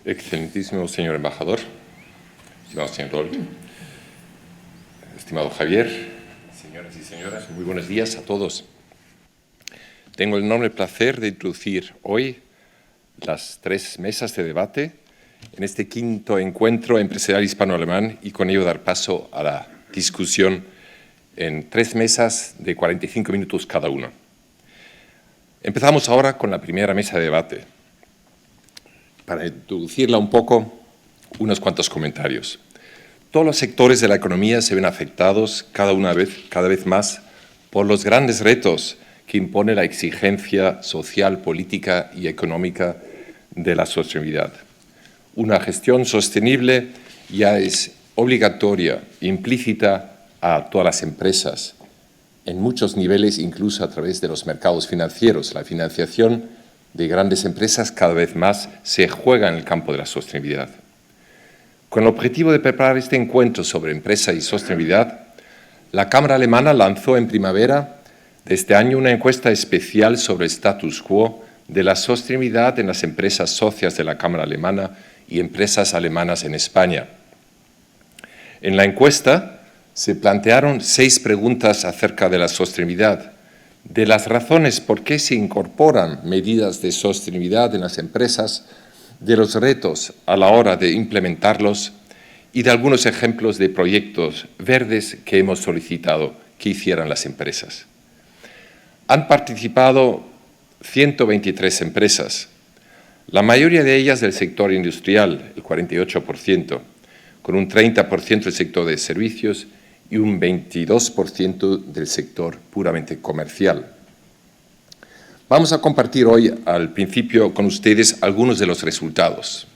Excelentísimo señor embajador, estimado señor Roll, estimado Javier, señoras y señores, muy buenos días a todos. Tengo el enorme placer de introducir hoy las 3 mesas de debate en este 5º encuentro empresarial hispano-alemán y con ello dar paso a la discusión en 3 mesas de 45 minutos cada una. Empezamos ahora con la primera mesa de debate. Para introducirla un poco, unos cuantos comentarios. Todos los sectores de la economía se ven afectados cada vez más por los grandes retos que impone la exigencia social, política y económica de la sostenibilidad. Una gestión sostenible ya es obligatoria, implícita a todas las empresas, en muchos niveles, incluso a través de los mercados financieros. La financiación de grandes empresas cada vez más se juega en el campo de la sostenibilidad. Con el objetivo de preparar este encuentro sobre empresa y sostenibilidad, la Cámara Alemana lanzó en primavera de este año una encuesta especial sobre el status quo de la sostenibilidad en las empresas socias de la Cámara Alemana y empresas alemanas en España. En la encuesta se plantearon 6 preguntas acerca de la sostenibilidad, de las razones por qué se incorporan medidas de sostenibilidad en las empresas, de los retos a la hora de implementarlos y de algunos ejemplos de proyectos verdes que hemos solicitado que hicieran las empresas. Han participado 123 empresas, la mayoría de ellas del sector industrial, el 48%, con un 30% del sector de servicios y un 22% del sector puramente comercial. Vamos a compartir hoy al principio con ustedes algunos de los resultados.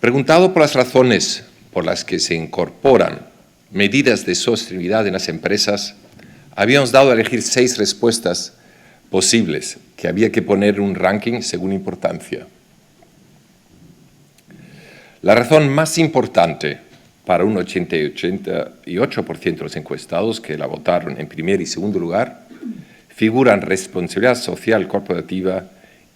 Preguntado por las razones por las que se incorporan medidas de sostenibilidad en las empresas, habíamos dado a elegir 6 respuestas posibles que había que poner en un ranking según importancia. La razón más importante para un 88% de los encuestados que la votaron en primer y segundo lugar, figuran responsabilidad social corporativa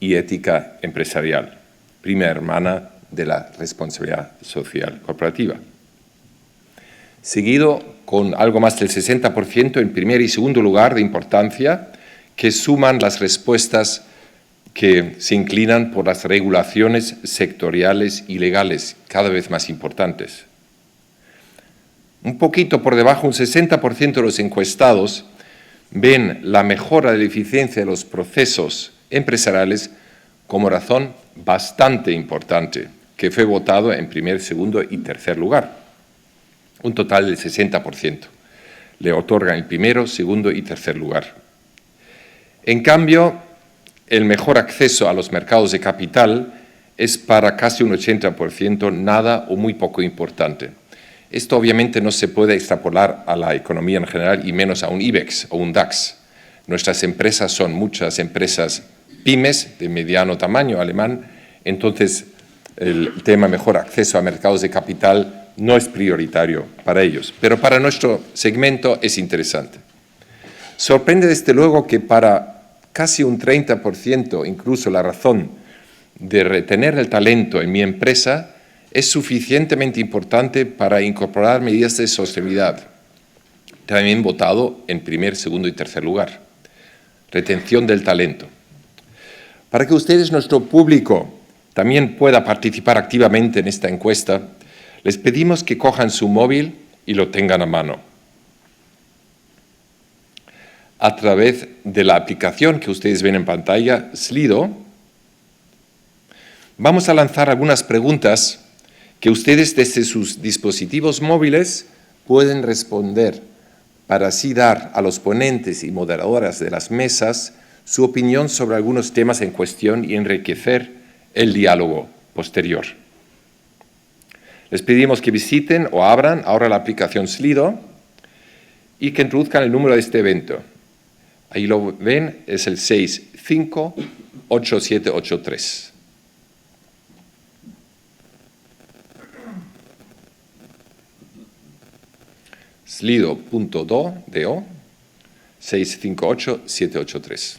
y ética empresarial, prima hermana de la responsabilidad social corporativa. Seguido con algo más del 60% en primer y segundo lugar de importancia, que suman las respuestas que se inclinan por las regulaciones sectoriales y legales, cada vez más importantes. Un poquito por debajo, un 60% de los encuestados ven la mejora de la eficiencia de los procesos empresariales como razón bastante importante, que fue votado en primer, segundo y tercer lugar. Un total del 60%. Le otorgan el primero, segundo y tercer lugar. En cambio, el mejor acceso a los mercados de capital es para casi un 80% nada o muy poco importante. Esto obviamente no se puede extrapolar a la economía en general y menos a un IBEX o un DAX. Nuestras empresas son muchas empresas pymes de mediano tamaño alemán, entonces el tema mejor acceso a mercados de capital no es prioritario para ellos, pero para nuestro segmento es interesante. Sorprende desde luego que para casi un 30%, incluso la razón de retener el talento en mi empresa, es suficientemente importante para incorporar medidas de sostenibilidad. También votado en primer, segundo y tercer lugar. Retención del talento. Para que ustedes, nuestro público, también pueda participar activamente en esta encuesta, les pedimos que cojan su móvil y lo tengan a mano. A través de la aplicación que ustedes ven en pantalla, Slido, vamos a lanzar algunas preguntas que ustedes desde sus dispositivos móviles pueden responder para así dar a los ponentes y moderadoras de las mesas su opinión sobre algunos temas en cuestión y enriquecer el diálogo posterior. Les pedimos que visiten o abran ahora la aplicación Slido y que introduzcan el número de este evento. Ahí lo ven, es el 658783. Slido.do 658783.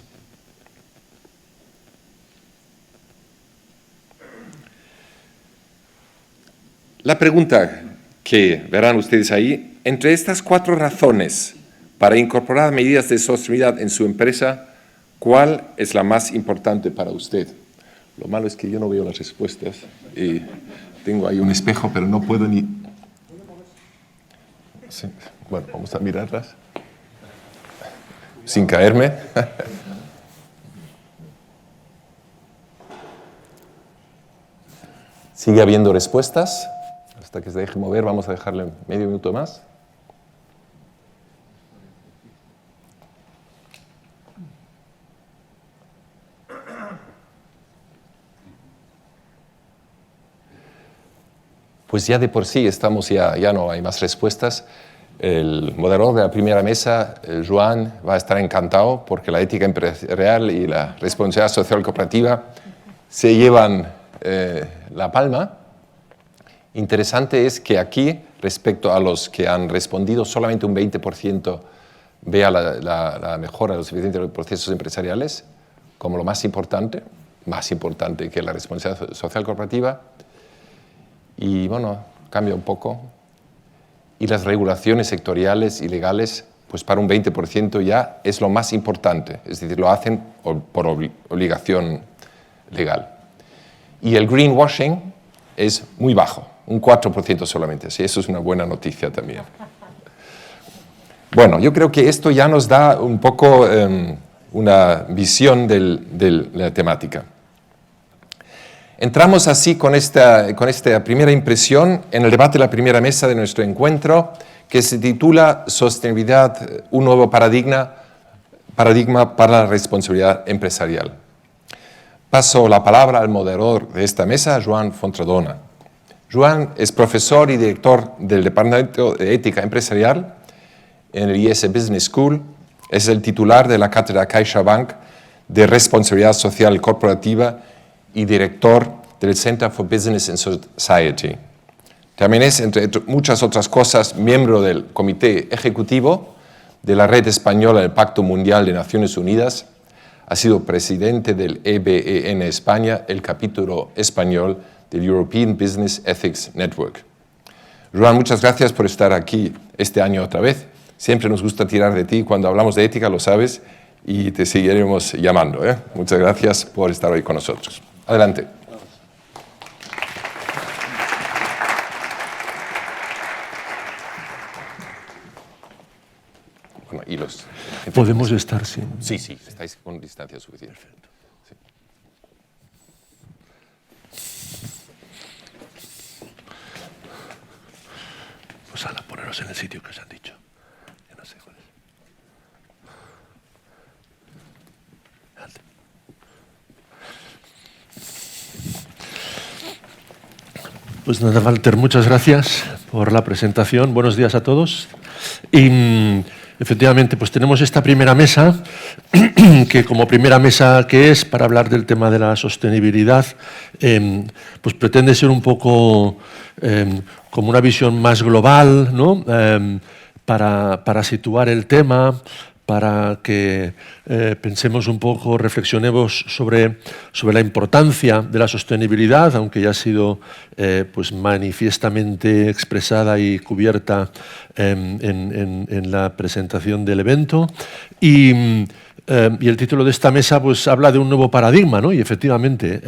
La pregunta que verán ustedes ahí, entre estas 4 razones para incorporar medidas de sostenibilidad en su empresa, ¿cuál es la más importante para usted? Lo malo es que yo no veo las respuestas y tengo ahí un espejo, pero no puedo ni... Sí. Bueno, vamos a mirarlas sin caerme. Sigue habiendo respuestas. Hasta que se deje mover, vamos a dejarle medio minuto más. Pues ya de por sí estamos, ya no hay más respuestas. El moderador de la primera mesa, Joan, va a estar encantado porque la ética empresarial y la responsabilidad social cooperativa se llevan la palma. Interesante es que aquí, respecto a los que han respondido, solamente un 20% vea la mejora de los eficiencias de los procesos empresariales como lo más importante que la responsabilidad social corporativa. Y bueno, cambia un poco. Y las regulaciones sectoriales y legales, pues para un 20% ya es lo más importante, es decir, lo hacen por obligación legal. Y el greenwashing es muy bajo, un 4% solamente, así eso es una buena noticia también. Bueno, yo creo que esto ya nos da un poco una visión de la temática. Entramos así con esta primera impresión en el debate de la primera mesa de nuestro encuentro, que se titula Sostenibilidad, un nuevo paradigma para la responsabilidad empresarial. Paso la palabra al moderador de esta mesa, Joan Fontradona. Joan es profesor y director del Departamento de Ética Empresarial en el IS Business School. Es el titular de la cátedra CaixaBank de Responsabilidad Social Corporativa y director del Center for Business and Society. También es, entre muchas otras cosas, miembro del Comité Ejecutivo de la Red Española del Pacto Mundial de Naciones Unidas. Ha sido presidente del EBEN España, el capítulo español del European Business Ethics Network. Joan, muchas gracias por estar aquí este año otra vez. Siempre nos gusta tirar de ti cuando hablamos de ética, lo sabes, y te seguiremos llamando. Muchas gracias por estar hoy con nosotros. Adelante. Bueno, y los... Podemos estar sin... Sí, estáis con distancia suficiente. Perfecto. Sí. Pues a poneros en el sitio que os han dicho. Yo no sé cuál es. Adelante. Pues nada, Walter, muchas gracias por la presentación. Buenos días a todos. Y efectivamente, pues tenemos esta primera mesa, que como primera mesa que es para hablar del tema de la sostenibilidad, pues pretende ser un poco como una visión más global, ¿no? Para situar el tema, para que pensemos un poco, reflexionemos sobre la importancia de la sostenibilidad, aunque ya ha sido pues manifiestamente expresada y cubierta en la presentación del evento. Y el título de esta mesa pues habla de un nuevo paradigma, ¿no? Y efectivamente,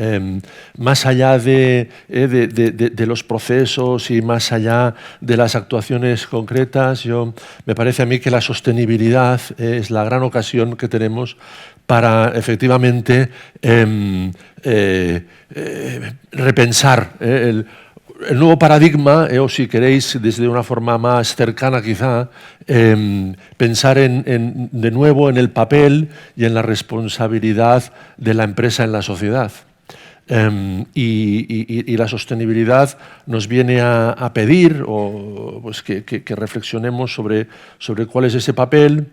más allá de los procesos y más allá de las actuaciones concretas, me parece a mí que la sostenibilidad es la gran ocasión que tenemos para efectivamente repensar el nuevo paradigma, o si queréis, desde una forma más cercana quizá, pensar de nuevo en el papel y en la responsabilidad de la empresa en la sociedad. Y la sostenibilidad nos viene a pedir pues que reflexionemos sobre cuál es ese papel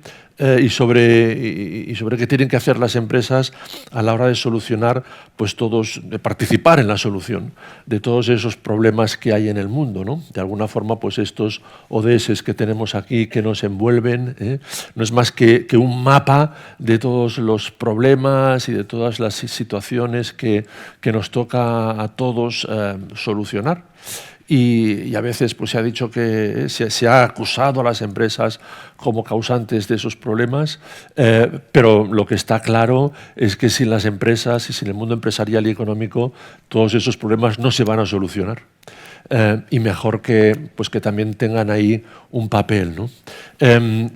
y sobre qué tienen que hacer las empresas a la hora de solucionar, pues de participar en la solución de todos esos problemas que hay en el mundo, ¿no? De alguna forma, pues estos ODS que tenemos aquí, que nos envuelven, no es más que un mapa de todos los problemas y de todas las situaciones que nos toca a todos solucionar. y a veces pues, se ha dicho que se ha acusado a las empresas como causantes de esos problemas, pero lo que está claro es que sin las empresas y sin el mundo empresarial y económico todos esos problemas no se van a solucionar. Y mejor que también tengan ahí un papel, ¿no?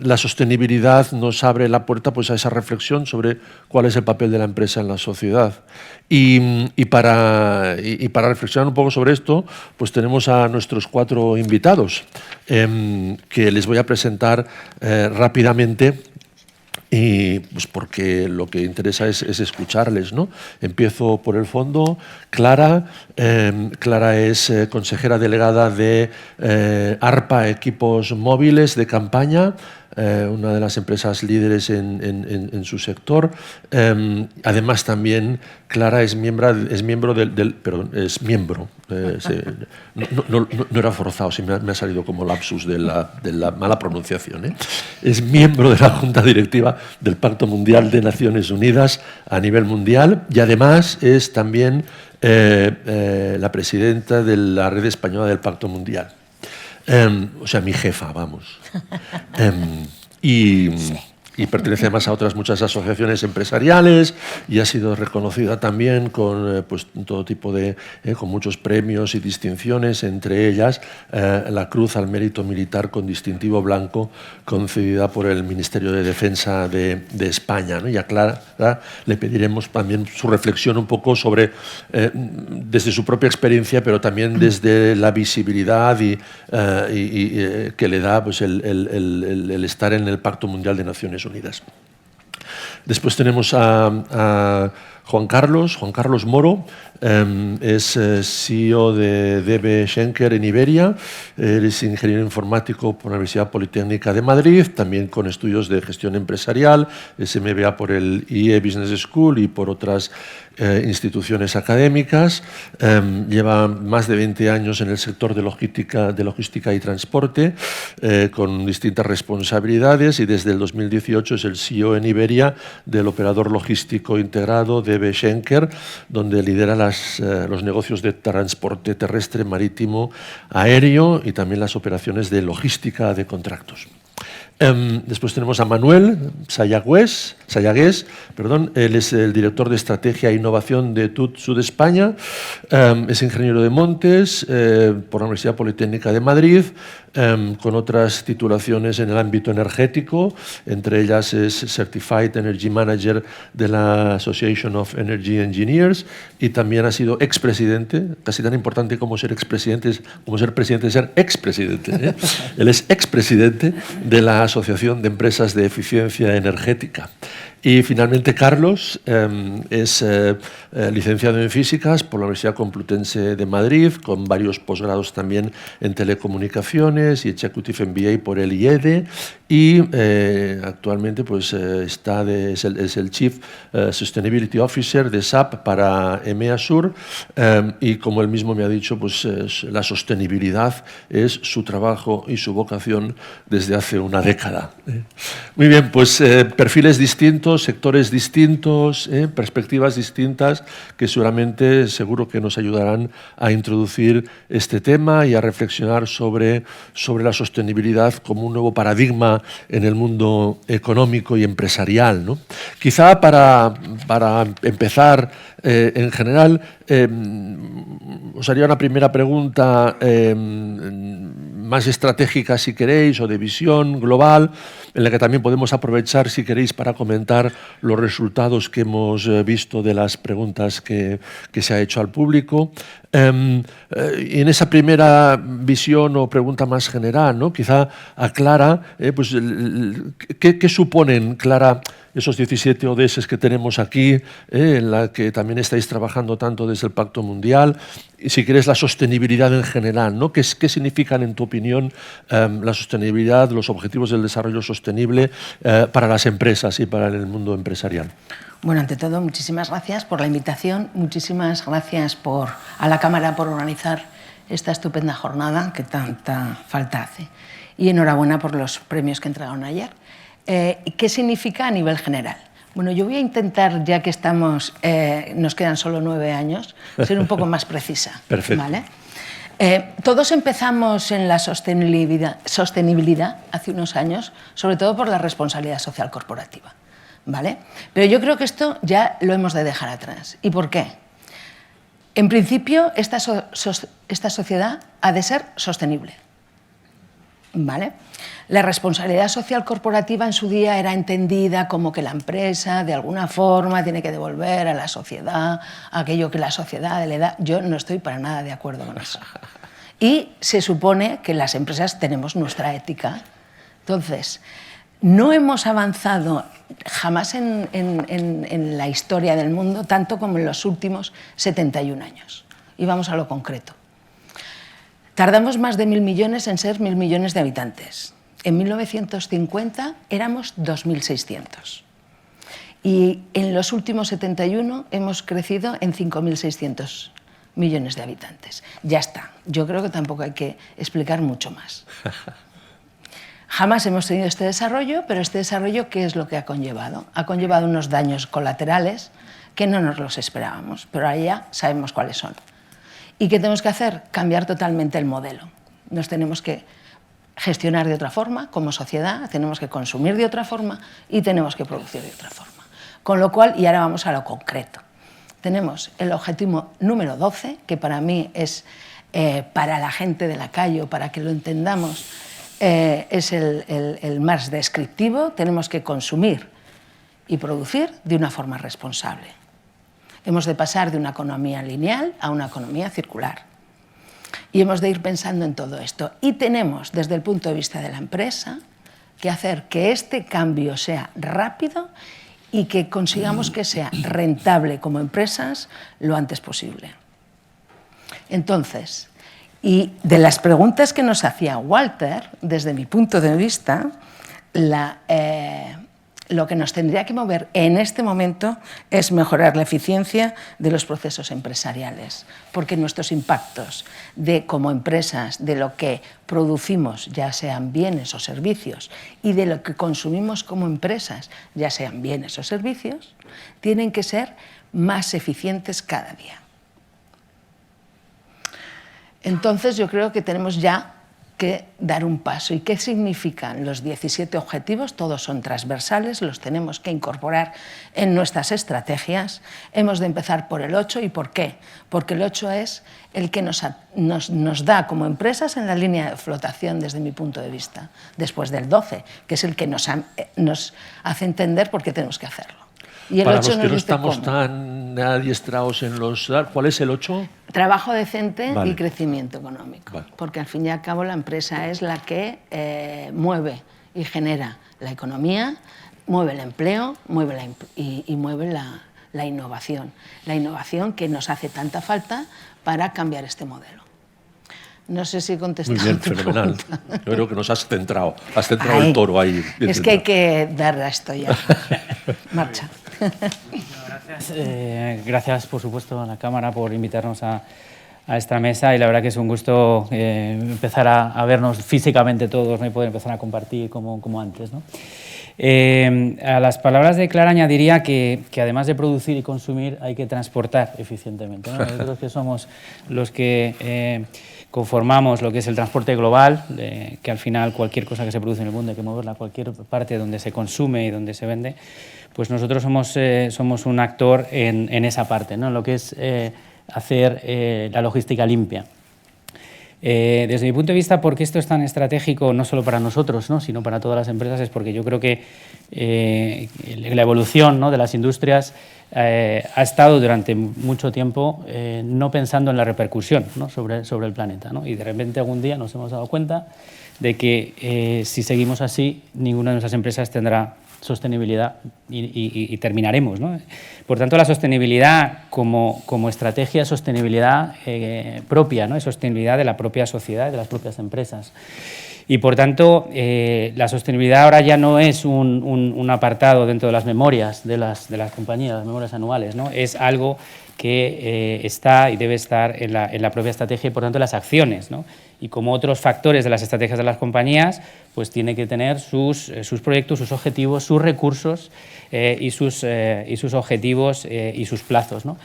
La sostenibilidad nos abre la puerta pues, a esa reflexión sobre cuál es el papel de la empresa en la sociedad. Y para reflexionar un poco sobre esto, pues tenemos a nuestros 4 invitados, que les voy a presentar rápidamente. Y pues porque lo que interesa es escucharles, ¿no? Empiezo por el fondo. Clara. Clara es consejera delegada de ARPA Equipos Móviles de Campaña, una de las empresas líderes en su sector. Además también Clara es miembro no era forzado, sí me ha salido como lapsus de la mala pronunciación, ¿eh? Es miembro de la Junta Directiva del Pacto Mundial de Naciones Unidas a nivel mundial y además es también la presidenta de la Red Española del Pacto Mundial. O sea, mi jefa, vamos. Y pertenece además a otras muchas asociaciones empresariales y ha sido reconocida también con pues, todo tipo de, con muchos premios y distinciones, entre ellas la Cruz al Mérito Militar con distintivo blanco concedida por el Ministerio de Defensa de España, ¿no? Y a Clara le pediremos también su reflexión un poco sobre, desde su propia experiencia, pero también desde la visibilidad que le da pues, el estar en el Pacto Mundial de Naciones Unidas. Después tenemos a Juan Carlos Moro, es CEO de DB Schenker en Iberia, es ingeniero informático por la Universidad Politécnica de Madrid, también con estudios de gestión empresarial, es MBA por el IE Business School y por otras instituciones académicas. Lleva más de 20 años en el sector de logística y transporte, con distintas responsabilidades, y desde el 2018 es el CEO en Iberia del operador logístico integrado DB Schenker, donde lidera los negocios de transporte terrestre, marítimo, aéreo y también las operaciones de logística de contratos. Después tenemos a Manuel Sayagués, él es el director de Estrategia e Innovación de TUT Sud España, es ingeniero de montes por la Universidad Politécnica de Madrid, con otras titulaciones en el ámbito energético, entre ellas es Certified Energy Manager de la Association of Energy Engineers y también ha sido expresidente, casi tan importante como ser expresidente, como ser presidente, ser expresidente, ¿eh? Él es expresidente de la Asociación de Empresas de Eficiencia Energética. Y finalmente Carlos es licenciado en Físicas por la Universidad Complutense de Madrid, con varios posgrados también en Telecomunicaciones y Executive MBA por el IED, y actualmente pues, es el Chief Sustainability Officer de SAP para EMEA Sur, y como él mismo me ha dicho, pues, la sostenibilidad es su trabajo y su vocación desde hace una década. Muy bien, pues perfiles distintos, sectores distintos, perspectivas distintas, que seguramente seguro que nos ayudarán a introducir este tema y a reflexionar sobre la sostenibilidad como un nuevo paradigma en el mundo económico y empresarial, ¿no? Quizá para empezar, en general, os haría una primera pregunta más estratégica, si queréis, o de visión global, en la que también podemos aprovechar, si queréis, para comentar los resultados que hemos visto de las preguntas que se ha hecho al público. Y en esa primera visión o pregunta más general, ¿no? Quizá aclara, pues, ¿qué suponen, Clara, esos 17 ODS que tenemos aquí, en la que también estáis trabajando tanto desde el Pacto Mundial, y si quieres la sostenibilidad en general, ¿no? ¿Qué significan, en tu opinión, la sostenibilidad, los objetivos del desarrollo sostenible para las empresas y para el mundo empresarial? Bueno, ante todo, muchísimas gracias por la invitación, muchísimas gracias a la Cámara por organizar esta estupenda jornada que tanta falta hace. Y enhorabuena por los premios que entregaron ayer. ¿Qué significa a nivel general? Bueno, yo voy a intentar, ya que estamos, nos quedan solo 9 años, ser un poco más precisa. Perfecto. ¿Vale? Todos empezamos en la sostenibilidad hace unos años, sobre todo por la responsabilidad social corporativa, ¿vale? Pero yo creo que esto ya lo hemos de dejar atrás. ¿Y por qué? En principio, esta sociedad ha de ser sostenible, ¿vale? La responsabilidad social corporativa en su día era entendida como que la empresa, de alguna forma, tiene que devolver a la sociedad aquello que la sociedad le da. Yo no estoy para nada de acuerdo con eso. Y se supone que las empresas tenemos nuestra ética. Entonces, no hemos avanzado jamás en la historia del mundo tanto como en los últimos 71 años. Y vamos a lo concreto. Tardamos más de 1.000 millones en ser 1.000 millones de habitantes. En 1950 éramos 2.600. Y en los últimos 71 hemos crecido en 5.600 millones de habitantes. Ya está. Yo creo que tampoco hay que explicar mucho más. Jamás hemos tenido este desarrollo, pero este desarrollo, ¿qué es lo que ha conllevado? Ha conllevado unos daños colaterales que no nos los esperábamos, pero ahora ya sabemos cuáles son. ¿Y qué tenemos que hacer? Cambiar totalmente el modelo. Nos tenemos que gestionar de otra forma como sociedad, tenemos que consumir de otra forma y tenemos que producir de otra forma. Con lo cual, y ahora vamos a lo concreto, tenemos el objetivo número 12, que para mí es, para la gente de la calle, para que lo entendamos, es el más descriptivo. Tenemos que consumir y producir de una forma responsable. Hemos de pasar de una economía lineal a una economía circular. Y hemos de ir pensando en todo esto. Y tenemos, desde el punto de vista de la empresa, que hacer que este cambio sea rápido y que consigamos que sea rentable como empresas lo antes posible. Entonces, y de las preguntas que nos hacía Walter, desde mi punto de vista, lo que nos tendría que mover en este momento es mejorar la eficiencia de los procesos empresariales, porque nuestros impactos como empresas, de lo que producimos, ya sean bienes o servicios, y de lo que consumimos como empresas, ya sean bienes o servicios, tienen que ser más eficientes cada día. Entonces yo creo que tenemos ya que dar un paso. ¿Y qué significan los 17 objetivos? Todos son transversales, los tenemos que incorporar en nuestras estrategias. Hemos de empezar por el 8. ¿Y por qué? Porque el 8 es el que nos da como empresas en la línea de flotación desde mi punto de vista, después del 12, que es el que nos hace entender por qué tenemos que hacerlo. Y el Para 8 los que no dice estamos cómo. tan adiestrados en los... ¿Cuál es el 8? Trabajo decente Vale. y crecimiento económico, Vale. porque al fin y al cabo la empresa es la que mueve y genera la economía, mueve el empleo, y mueve la innovación. La innovación que nos hace tanta falta para cambiar este modelo. No sé si he contestado. Muy bien, tu fenomenal. pregunta. Yo creo que nos has centrado Ahí. el toro ahí. Es que hay que dar a esto ya. Marcha. Gracias. Gracias, por supuesto, a la Cámara por invitarnos a esta mesa, y la verdad que es un gusto empezar a vernos físicamente todos, ¿no? Y poder empezar a compartir como antes, ¿no? A las palabras de Clara añadiría que además de producir y consumir hay que transportar eficientemente, ¿no? Yo creo que somos los que conformamos lo que es el transporte global, que al final cualquier cosa que se produce en el mundo hay que moverla a cualquier parte donde se consume y donde se vende. Pues nosotros somos un actor en esa parte, ¿no? En lo que es hacer la logística limpia. Desde mi punto de vista, ¿por qué esto es tan estratégico no solo para nosotros, ¿no? Sino para todas las empresas? Es porque yo creo que la evolución, ¿no? de las industrias ha estado durante mucho tiempo no pensando en la repercusión, ¿no? sobre el planeta, ¿no? Y de repente algún día nos hemos dado cuenta de que si seguimos así, ninguna de nuestras empresas tendrá sostenibilidad y terminaremos, ¿no? Por tanto, la sostenibilidad como estrategia, sostenibilidad propia, ¿no? Es sostenibilidad de la propia sociedad, de las propias empresas. Y por tanto, la sostenibilidad ahora ya no es un apartado dentro de las memorias de las compañías, las memorias anuales, ¿no? Es algo que está y debe estar en la propia estrategia y, por tanto, en las acciones, ¿no? Y como otros factores de las estrategias de las compañías, pues tiene que tener sus proyectos, sus objetivos, sus recursos y sus objetivos y sus plazos, ¿no?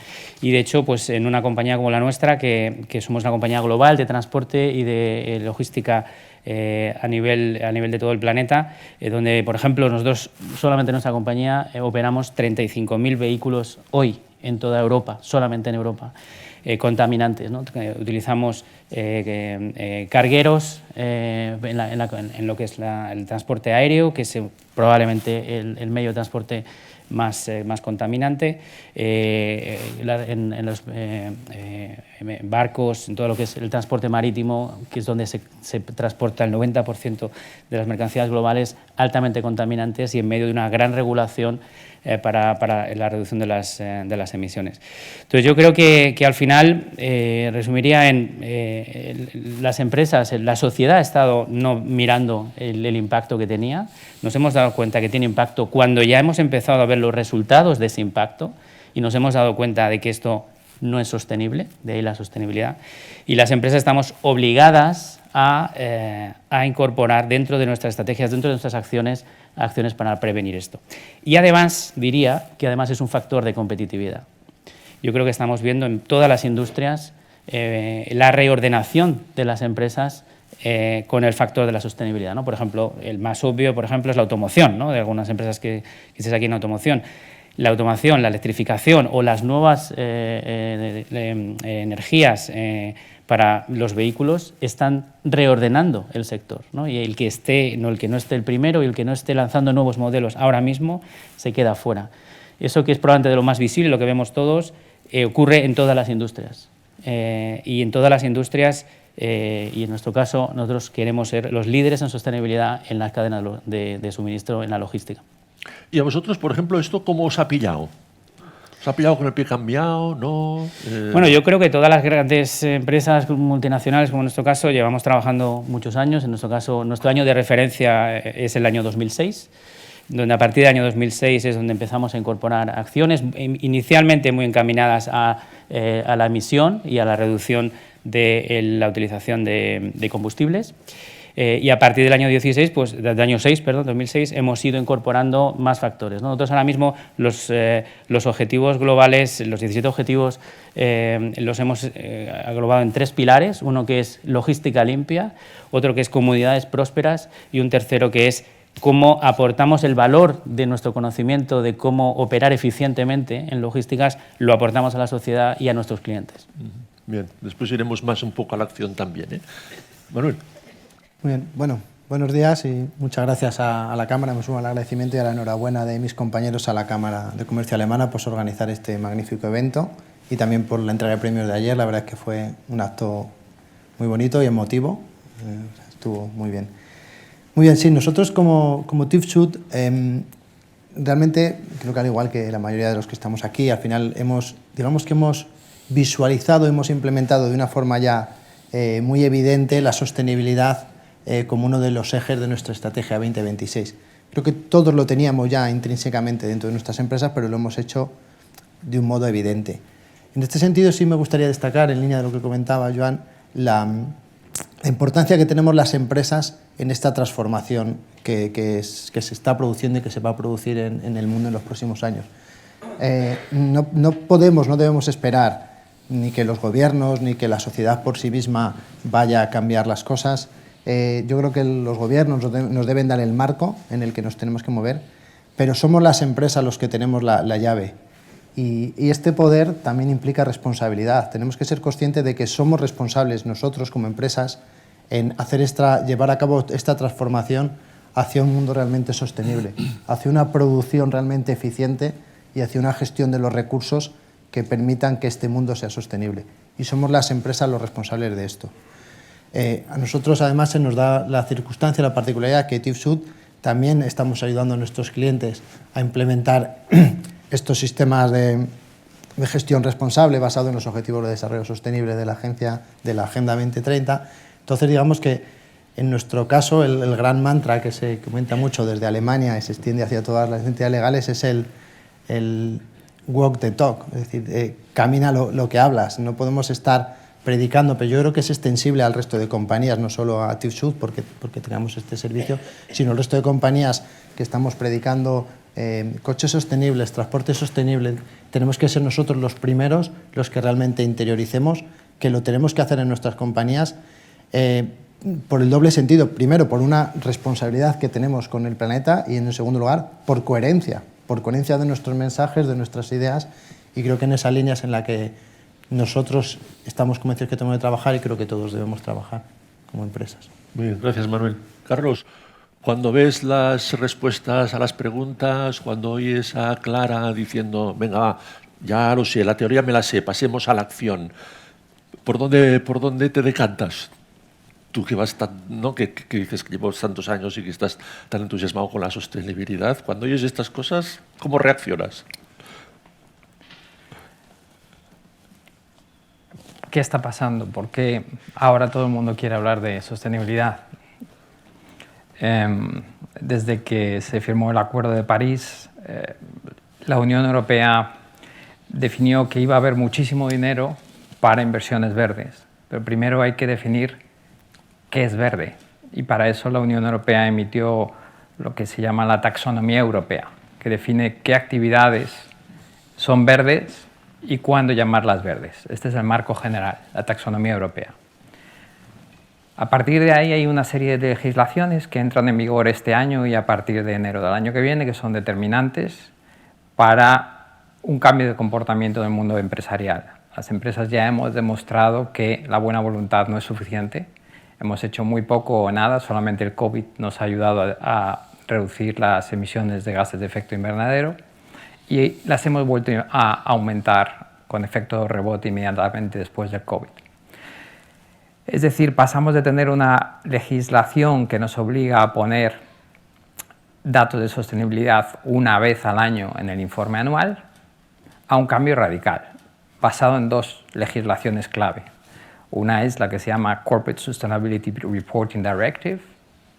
Y, de hecho, pues en una compañía como la nuestra, que somos una compañía global de transporte y de logística a nivel de todo el planeta, donde, por ejemplo, nosotros solamente en nuestra compañía operamos 35.000 vehículos hoy en toda Europa, solamente en Europa, contaminantes, ¿no? Utilizamos cargueros en lo que es el transporte aéreo, que es probablemente el medio de transporte más contaminante, en los barcos, en todo lo que es el transporte marítimo, que es donde se transporta el 90% de las mercancías globales altamente contaminantes, y en medio de una gran regulación para la reducción de las emisiones. Entonces, yo creo que al final resumiría en las empresas, la sociedad ha estado no mirando el impacto que tenía. Nos hemos dado cuenta que tiene impacto cuando ya hemos empezado a ver los resultados de ese impacto y nos hemos dado cuenta de que esto no es sostenible, de ahí la sostenibilidad. Y las empresas estamos obligadas a incorporar dentro de nuestras estrategias, dentro de nuestras acciones para prevenir esto. Y además, diría que además es un factor de competitividad. Yo creo que estamos viendo en todas las industrias la reordenación de las empresas con el factor de la sostenibilidad, ¿no? Por ejemplo, el más obvio, por ejemplo, es la automoción, ¿no? De algunas empresas que estés aquí en automoción. La automoción, la electrificación o las nuevas energías para los vehículos están reordenando el sector, ¿no? Y el que no esté el primero y el que no esté lanzando nuevos modelos ahora mismo se queda fuera. Eso, que es probablemente de lo más visible, lo que vemos todos, ocurre en todas las industrias. Y en todas las industrias, y en nuestro caso, nosotros queremos ser los líderes en sostenibilidad en las cadenas de suministro, en la logística. ¿Y a vosotros, por ejemplo, esto cómo os ha pillado? ¿Os ha pillado con el pie cambiado? ¿No? Bueno, yo creo que todas las grandes empresas multinacionales, como en nuestro caso, llevamos trabajando muchos años. En nuestro caso, nuestro año de referencia es el año 2006, donde a partir del año 2006 es donde empezamos a incorporar acciones inicialmente muy encaminadas a la emisión y a la reducción de la utilización de combustibles. Y a partir del año 2006, hemos ido incorporando más factores, ¿no? Nosotros ahora mismo los objetivos globales, los 17 objetivos, los hemos agrupado en 3 pilares: uno que es logística limpia, otro que es comunidades prósperas y un tercero que es cómo aportamos el valor de nuestro conocimiento de cómo operar eficientemente en logísticas, lo aportamos a la sociedad y a nuestros clientes. Bien, después iremos más un poco a la acción también, ¿eh? Manuel. Muy bien, bueno, buenos días y muchas gracias a la Cámara. Me sumo al agradecimiento y a la enhorabuena de mis compañeros a la Cámara de Comercio Alemana por organizar este magnífico evento y también por la entrega de premios de ayer. La verdad es que fue un acto muy bonito y emotivo, estuvo muy bien. Muy bien, sí, nosotros como TÜV SÜD, realmente creo que al igual que la mayoría de los que estamos aquí, al final hemos visualizado, hemos implementado de una forma ya muy evidente la sostenibilidad como uno de los ejes de nuestra estrategia 2026. Creo que todos lo teníamos ya intrínsecamente dentro de nuestras empresas, pero lo hemos hecho de un modo evidente. En este sentido, sí me gustaría destacar, en línea de lo que comentaba Joan, la importancia que tenemos las empresas en esta transformación que se está produciendo y que se va a producir en el mundo en los próximos años. No debemos esperar ni que los gobiernos ni que la sociedad por sí misma vaya a cambiar las cosas. Yo creo que los gobiernos nos deben dar el marco en el que nos tenemos que mover, pero somos las empresas los que tenemos la llave. Y este poder también implica responsabilidad. Tenemos que ser conscientes de que somos responsables nosotros como empresas en llevar a cabo esta transformación hacia un mundo realmente sostenible, hacia una producción realmente eficiente y hacia una gestión de los recursos que permitan que este mundo sea sostenible. Y somos las empresas los responsables de esto. A nosotros, además, se nos da la circunstancia, la particularidad que TÜV SÜD también estamos ayudando a nuestros clientes a implementar estos sistemas de gestión responsable basados en los Objetivos de Desarrollo Sostenible de la Agenda 2030. Entonces, digamos que en nuestro caso el gran mantra que se comenta mucho desde Alemania y se extiende hacia todas las entidades legales es el walk the talk, es decir, camina lo que hablas. No podemos estar predicando, pero yo creo que es extensible al resto de compañías, no solo a TÜV SÜD porque tenemos este servicio, sino al resto de compañías que estamos predicando coches sostenibles, transporte sostenible. Tenemos que ser nosotros los primeros los que realmente interioricemos que lo tenemos que hacer en nuestras compañías por el doble sentido. Primero, por una responsabilidad que tenemos con el planeta y, en segundo lugar, por coherencia de nuestros mensajes, de nuestras ideas, y creo que en esas líneas en la que nosotros estamos convencidos que tenemos que trabajar y creo que todos debemos trabajar como empresas. Muy bien, gracias, Manuel. Carlos, cuando ves las respuestas a las preguntas, cuando oyes a Clara diciendo, venga, va, ya lo sé, la teoría me la sé, pasemos a la acción, ¿por dónde te decantas? Tú que vas ¿no? que dices que llevas tantos años y que estás tan entusiasmado con la sostenibilidad, cuando oyes estas cosas, ¿cómo reaccionas? ¿Qué está pasando? ¿Por qué ahora todo el mundo quiere hablar de sostenibilidad? Desde que se firmó el Acuerdo de París, la Unión Europea definió que iba a haber muchísimo dinero para inversiones verdes, pero primero hay que definir qué es verde, y para eso la Unión Europea emitió lo que se llama la taxonomía europea, que define qué actividades son verdes y cuándo llamarlas verdes. Este es el marco general, la taxonomía europea. A partir de ahí hay una serie de legislaciones que entran en vigor este año y a partir de enero del año que viene, que son determinantes para un cambio de comportamiento del mundo empresarial. Las empresas ya hemos demostrado que la buena voluntad no es suficiente. Hemos hecho muy poco o nada, solamente el COVID nos ha ayudado a reducir las emisiones de gases de efecto invernadero y las hemos vuelto a aumentar con efecto rebote inmediatamente después del COVID. Es decir, pasamos de tener una legislación que nos obliga a poner datos de sostenibilidad una vez al año en el informe anual a un cambio radical, basado en dos legislaciones clave. Una es la que se llama Corporate Sustainability Reporting Directive,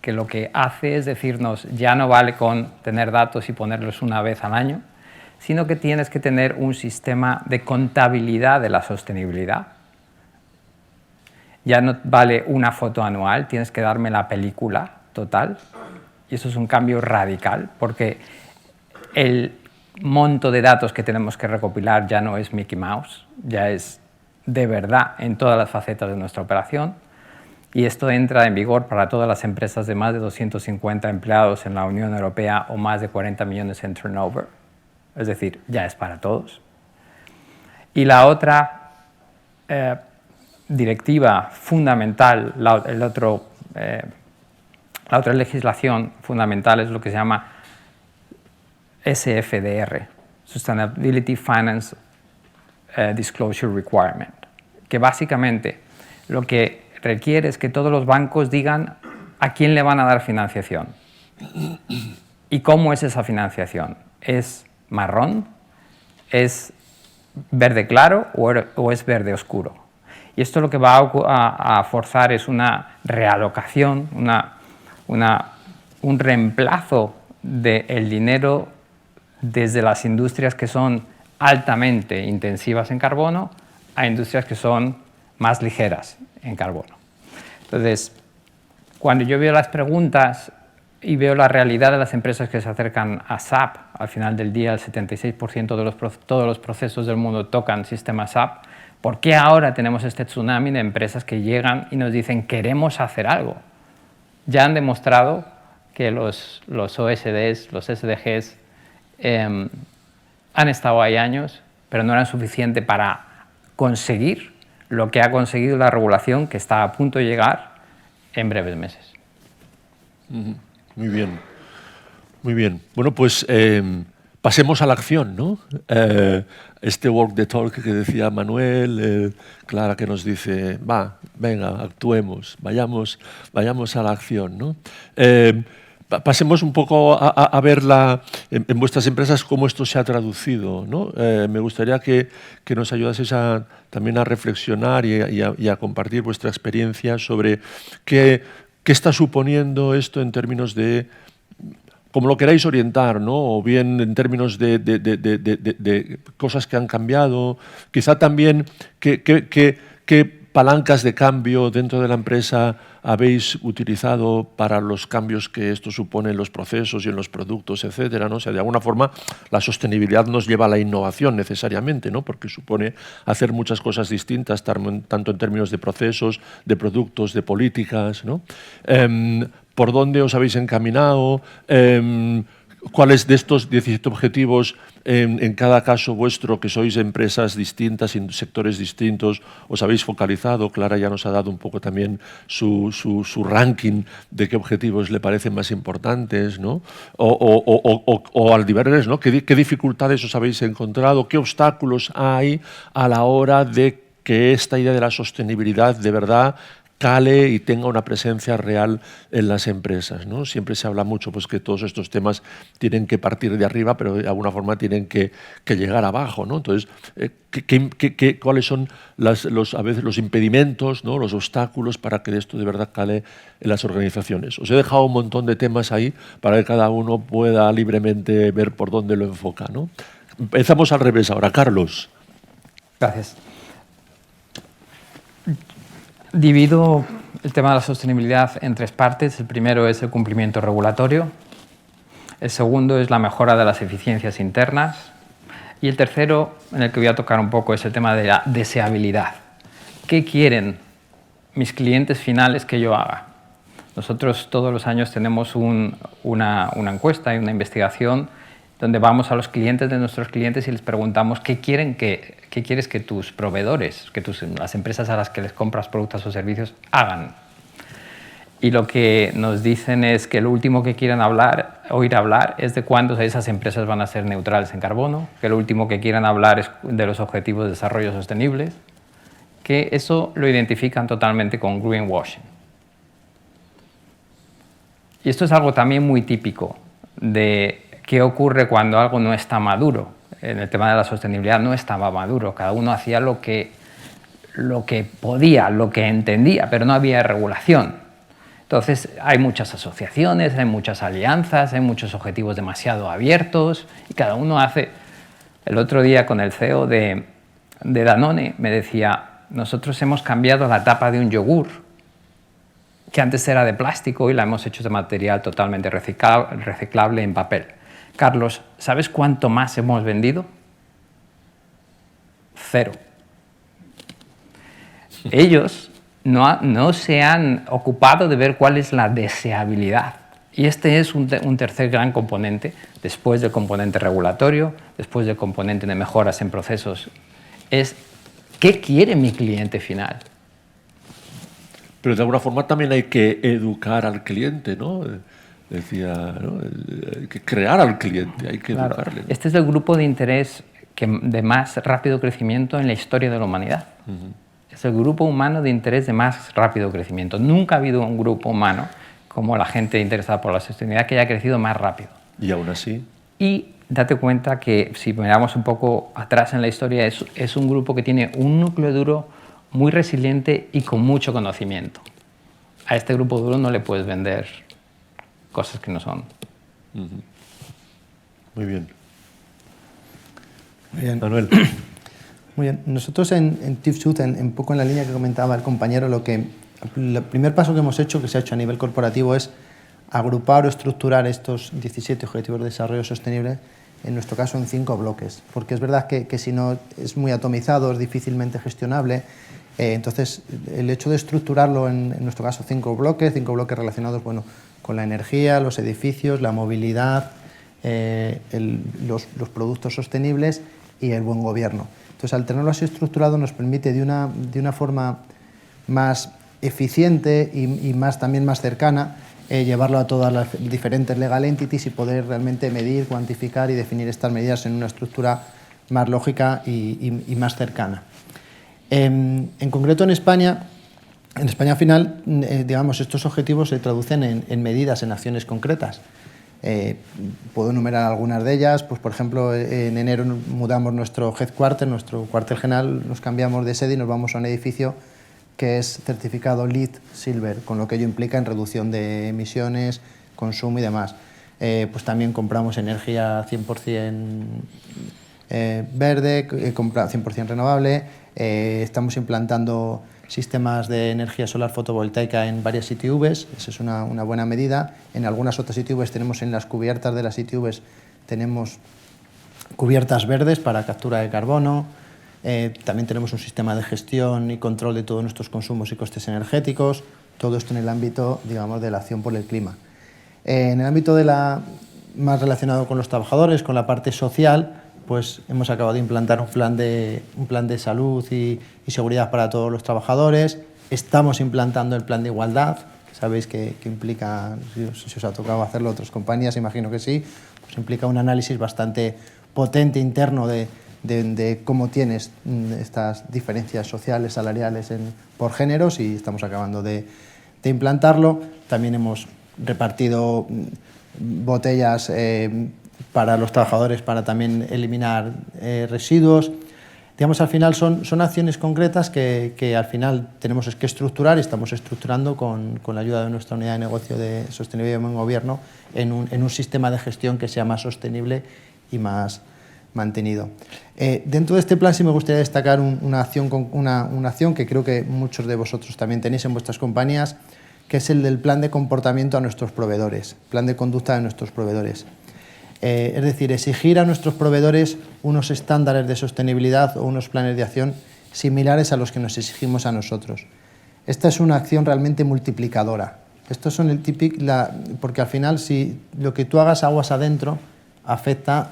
que lo que hace es decirnos ya no vale con tener datos y ponerlos una vez al año, sino que tienes que tener un sistema de contabilidad de la sostenibilidad. Ya no vale una foto anual, tienes que darme la película total. Y eso es un cambio radical, porque el monto de datos que tenemos que recopilar ya no es Mickey Mouse, ya es de verdad en todas las facetas de nuestra operación. Y esto entra en vigor para todas las empresas de más de 250 empleados en la Unión Europea o más de 40 millones en turnover. Es decir, ya es para todos. Y la otra directiva fundamental, la otra legislación fundamental es lo que se llama SFDR, Sustainability Finance Disclosure Requirement, que básicamente lo que requiere es que todos los bancos digan a quién le van a dar financiación y cómo es esa financiación. ¿Es marrón? ¿Es verde claro o es verde oscuro? Y esto lo que va a forzar es una realocación, un reemplazo del dinero desde las industrias que son altamente intensivas en carbono a industrias que son más ligeras en carbono. Entonces, cuando yo veo las preguntas y veo la realidad de las empresas que se acercan a SAP, al final del día el 76% de todos los procesos del mundo tocan sistemas SAP, ¿por qué ahora tenemos este tsunami de empresas que llegan y nos dicen queremos hacer algo? Ya han demostrado que los OSDs, los SDGs, han estado ahí años, pero no eran suficientes para conseguir lo que ha conseguido la regulación que está a punto de llegar en breves meses. Muy bien, muy bien. Bueno, pues pasemos a la acción, ¿no? Este walk the talk que decía Manuel, Clara que nos dice, venga, actuemos, vayamos a la acción, ¿no? Pasemos un poco a ver en vuestras empresas cómo esto se ha traducido, ¿no? Me gustaría que nos ayudaseis también a reflexionar y a compartir vuestra experiencia sobre qué está suponiendo esto en términos de como lo queráis orientar, ¿no? O bien en términos de cosas que han cambiado, quizá también qué palancas de cambio dentro de la empresa habéis utilizado para los cambios que esto supone en los procesos y en los productos, etcétera, ¿no? O sea, de alguna forma la sostenibilidad nos lleva a la innovación necesariamente, ¿no? Porque supone hacer muchas cosas distintas, tanto en términos de procesos, de productos, de políticas, ¿no? ¿Por dónde os habéis encaminado? ¿Cuáles de estos 17 objetivos, en cada caso vuestro, que sois empresas distintas, en sectores distintos, os habéis focalizado? Clara ya nos ha dado un poco también su ranking de qué objetivos le parecen más importantes, ¿no? O al revés, ¿no? ¿Qué dificultades os habéis encontrado? ¿Qué obstáculos hay a la hora de que esta idea de la sostenibilidad de verdad cale y tenga una presencia real en las empresas, ¿no? Siempre se habla mucho pues, que todos estos temas tienen que partir de arriba, pero de alguna forma tienen que llegar abajo, ¿no? Entonces, ¿cuáles son a veces los impedimentos, ¿no? Los obstáculos para que esto de verdad cale en las organizaciones? Os he dejado un montón de temas ahí para que cada uno pueda libremente ver por dónde lo enfoca, ¿no? Empezamos al revés ahora. Carlos. Gracias. Divido el tema de la sostenibilidad en tres partes. El primero es el cumplimiento regulatorio, el segundo es la mejora de las eficiencias internas y el tercero, en el que voy a tocar un poco, es el tema de la deseabilidad. ¿Qué quieren mis clientes finales que yo haga? Nosotros todos los años tenemos una encuesta y una investigación donde vamos a los clientes de nuestros clientes y les preguntamos qué quieres que tus proveedores, las empresas a las que les compras productos o servicios hagan. Y lo que nos dicen es que lo último que quieren oír hablar es de cuándo esas empresas van a ser neutrales en carbono, que lo último que quieren hablar es de los objetivos de desarrollo sostenibles, que eso lo identifican totalmente con greenwashing. Y esto es algo también muy típico de qué ocurre cuando algo no está maduro. En el tema de la sostenibilidad no estaba maduro, cada uno hacía lo que podía, lo que entendía, pero no había regulación. Entonces hay muchas asociaciones, hay muchas alianzas, hay muchos objetivos demasiado abiertos y cada uno hace... El otro día con el CEO de Danone me decía, nosotros hemos cambiado la tapa de un yogur que antes era de plástico y la hemos hecho de material totalmente reciclable en papel. Carlos, ¿sabes cuánto más hemos vendido? 0. Ellos no se han ocupado de ver cuál es la deseabilidad. Y este es un tercer gran componente, después del componente regulatorio, después del componente de mejoras en procesos, es ¿qué quiere mi cliente final? Pero de alguna forma también hay que educar al cliente, ¿no? Decía, ¿no? Hay que crear al cliente, hay que educarle, ¿no? Este es el grupo de interés de más rápido crecimiento en la historia de la humanidad. Es el grupo humano de interés de más rápido crecimiento. Nunca ha habido un grupo humano como la gente interesada por la sostenibilidad que haya crecido más rápido. Y aún así... Y date cuenta que si miramos un poco atrás en la historia, es un grupo que tiene un núcleo duro muy resiliente y con mucho conocimiento. A este grupo duro no le puedes vender cosas que no son. Muy bien. Muy bien. Manuel. Muy bien. Nosotros en TÜV-SÜD, un poco en la línea que comentaba el compañero, el primer paso que hemos hecho, que se ha hecho a nivel corporativo, es agrupar o estructurar estos 17 Objetivos de Desarrollo Sostenible, en nuestro caso en 5 bloques, porque es verdad que si no es muy atomizado, es difícilmente gestionable. Entonces, el hecho de estructurarlo en nuestro caso 5 bloques relacionados con la energía, los edificios, la movilidad, los productos sostenibles y el buen gobierno. Entonces, al tenerlo así estructurado nos permite de una forma más eficiente y también más cercana llevarlo a todas las diferentes legal entities y poder realmente medir, cuantificar y definir estas medidas en una estructura más lógica y más cercana. En concreto en España al final, digamos, estos objetivos se traducen en medidas, en acciones concretas. Puedo enumerar algunas de ellas. Pues, por ejemplo, en enero mudamos nuestro headquarter, nuestro cuartel general, nos cambiamos de sede y nos vamos a un edificio que es certificado LEED Silver, con lo que ello implica en reducción de emisiones, consumo y demás. pues también compramos energía 100% verde, 100% renovable. Estamos implantando sistemas de energía solar fotovoltaica en varias ITVs, esa es una buena medida. En algunas otras ITVs tenemos, en las cubiertas de las ITVs, tenemos cubiertas verdes para captura de carbono. También tenemos un sistema de gestión y control de todos nuestros consumos y costes energéticos. Todo esto en el ámbito, digamos, de la acción por el clima. En el ámbito más relacionado con los trabajadores, con la parte social, pues hemos acabado de implantar un plan de salud y seguridad para todos los trabajadores. Estamos implantando el plan de igualdad, sabéis que implica, si os ha tocado hacerlo a otras compañías, imagino que sí, pues implica un análisis bastante potente interno de cómo tienes estas diferencias sociales, salariales por géneros, y estamos acabando de implantarlo. También hemos repartido botellas para los trabajadores para también eliminar residuos. Digamos, al final son acciones concretas que al final tenemos que estructurar, y estamos estructurando con la ayuda de nuestra unidad de negocio de sostenibilidad en gobierno en un sistema de gestión que sea más sostenible y más mantenido. Dentro de este plan sí me gustaría destacar una acción que creo que muchos de vosotros también tenéis en vuestras compañías, que es el del plan de comportamiento a nuestros proveedores, plan de conducta de nuestros proveedores. Es decir, exigir a nuestros proveedores unos estándares de sostenibilidad o unos planes de acción similares a los que nos exigimos a nosotros. Esta es una acción realmente multiplicadora. Estos son porque al final, si lo que tú hagas aguas adentro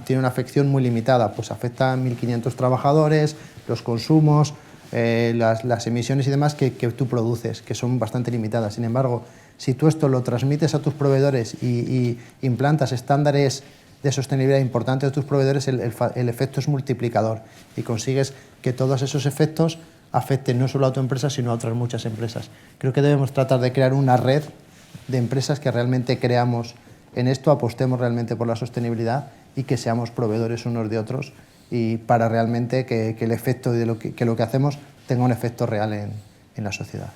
tiene una afección muy limitada, pues afecta a 1.500 trabajadores, los consumos, las emisiones y demás que tú produces, que son bastante limitadas. Sin embargo, si tú esto lo transmites a tus proveedores y implantas estándares de sostenibilidad importantes de tus proveedores, el efecto es multiplicador y consigues que todos esos efectos afecten no solo a tu empresa, sino a otras muchas empresas. Creo que debemos tratar de crear una red de empresas que realmente creamos en esto, apostemos realmente por la sostenibilidad y que seamos proveedores unos de otros, y para realmente que el efecto de lo que hacemos tenga un efecto real en la sociedad.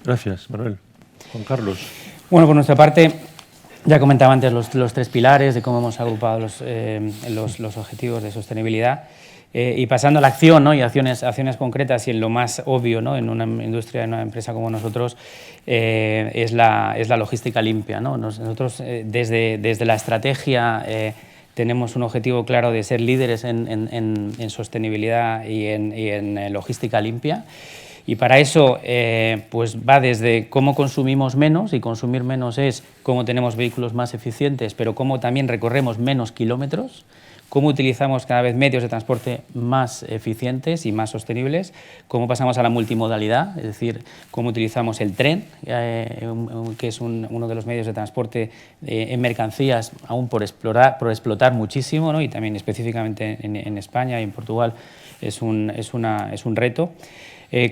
Gracias, Manuel. Juan Carlos. Bueno, por nuestra parte, ya comentaba antes los tres pilares de cómo hemos agrupado los objetivos de sostenibilidad. Y pasando a la acción, ¿no? Y acciones concretas, y en lo más obvio, ¿no? En una industria, en una empresa como nosotros, es la logística limpia, ¿no? Nosotros desde la estrategia tenemos un objetivo claro de ser líderes en sostenibilidad y en logística limpia. Y para eso pues va desde cómo consumimos menos, y consumir menos es cómo tenemos vehículos más eficientes, pero cómo también recorremos menos kilómetros, cómo utilizamos cada vez medios de transporte más eficientes y más sostenibles, cómo pasamos a la multimodalidad, es decir, cómo utilizamos el tren, que es uno de los medios de transporte en mercancías aún por explotar muchísimo, ¿no? Y también específicamente en España y en Portugal es un reto.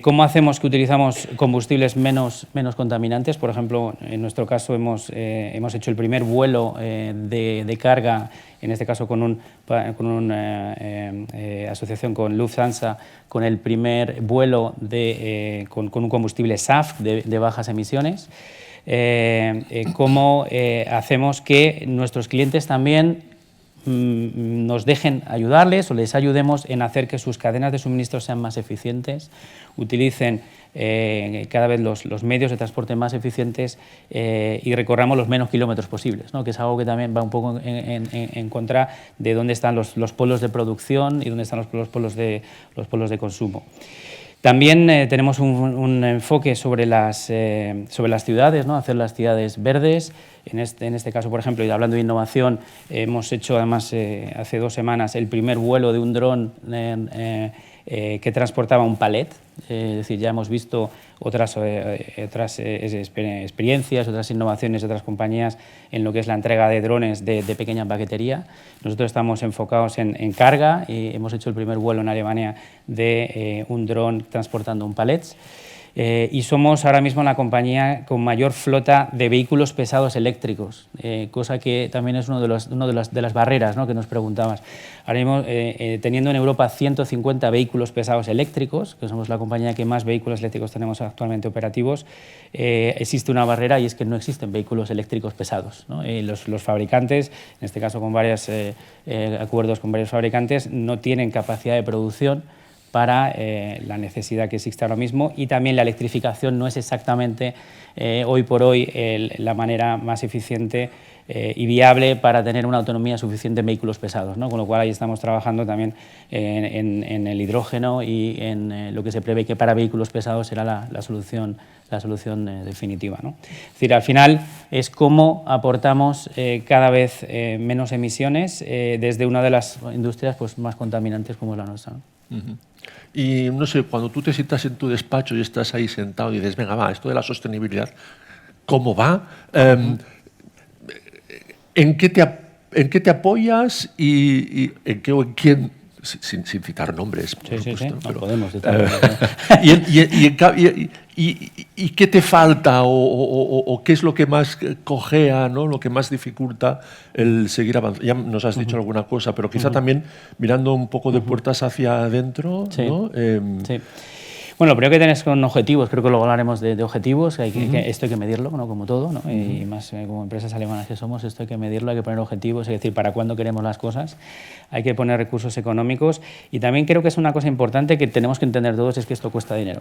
¿Cómo hacemos que utilizamos combustibles menos contaminantes? Por ejemplo, en nuestro caso hemos hecho el primer vuelo de carga, en este caso con una asociación con Lufthansa, con el primer vuelo con un combustible SAF de bajas emisiones. ¿Cómo hacemos que nuestros clientes también nos dejen ayudarles o les ayudemos en hacer que sus cadenas de suministro sean más eficientes, utilicen cada vez los medios de transporte más eficientes y recorramos los menos kilómetros posibles, ¿no? Que es algo que también va un poco en contra de dónde están los polos de producción y dónde están los polos de consumo. También tenemos un enfoque sobre las ciudades, ¿no? Hacer las ciudades verdes. En este caso, por ejemplo, y hablando de innovación, hemos hecho además hace 2 semanas el primer vuelo de un dron que transportaba un palet. Es decir, ya hemos visto otras experiencias, otras innovaciones de otras compañías en lo que es la entrega de drones de pequeña paquetería. Nosotros estamos enfocados en carga y hemos hecho el primer vuelo en Alemania de un dron transportando un palet. y somos ahora mismo la compañía con mayor flota de vehículos pesados eléctricos, cosa que también es una de las barreras, ¿no?, que nos preguntabas. Ahora mismo, teniendo en Europa 150 vehículos pesados eléctricos, que somos la compañía que más vehículos eléctricos tenemos actualmente operativos, existe una barrera y es que no existen vehículos eléctricos pesados, ¿no? Los fabricantes, en este caso con varios acuerdos con varios fabricantes, no tienen capacidad de producción para la necesidad que existe ahora mismo, y también la electrificación no es exactamente hoy por hoy la manera más eficiente y viable para tener una autonomía suficiente en vehículos pesados, ¿no? Con lo cual ahí estamos trabajando también en el hidrógeno y en lo que se prevé que para vehículos pesados será la solución definitiva, ¿no? Es decir, al final es cómo aportamos cada vez menos emisiones desde una de las industrias pues, más contaminantes como es la nuestra, ¿no? Y no sé, cuando tú te sientas en tu despacho y estás ahí sentado y dices, venga, va, esto de la sostenibilidad, ¿cómo va? ¿En qué te apoyas y en qué o en quién? Sin citar nombres, por supuesto. No pero, podemos citar ¿Y qué te falta o qué es lo que más cojea, ¿no?, lo que más dificulta el seguir avanzando? Ya nos has dicho alguna cosa, pero quizá también mirando un poco de puertas hacia adentro, ¿no? Sí. Bueno, lo primero que tienes con objetivos, creo que luego hablaremos de objetivos, que esto hay que medirlo, ¿no?, como todo, ¿no? Y más como empresas alemanas que somos, esto hay que medirlo, hay que poner objetivos, es decir, para cuándo queremos las cosas, hay que poner recursos económicos, y también creo que es una cosa importante que tenemos que entender todos, es que esto cuesta dinero.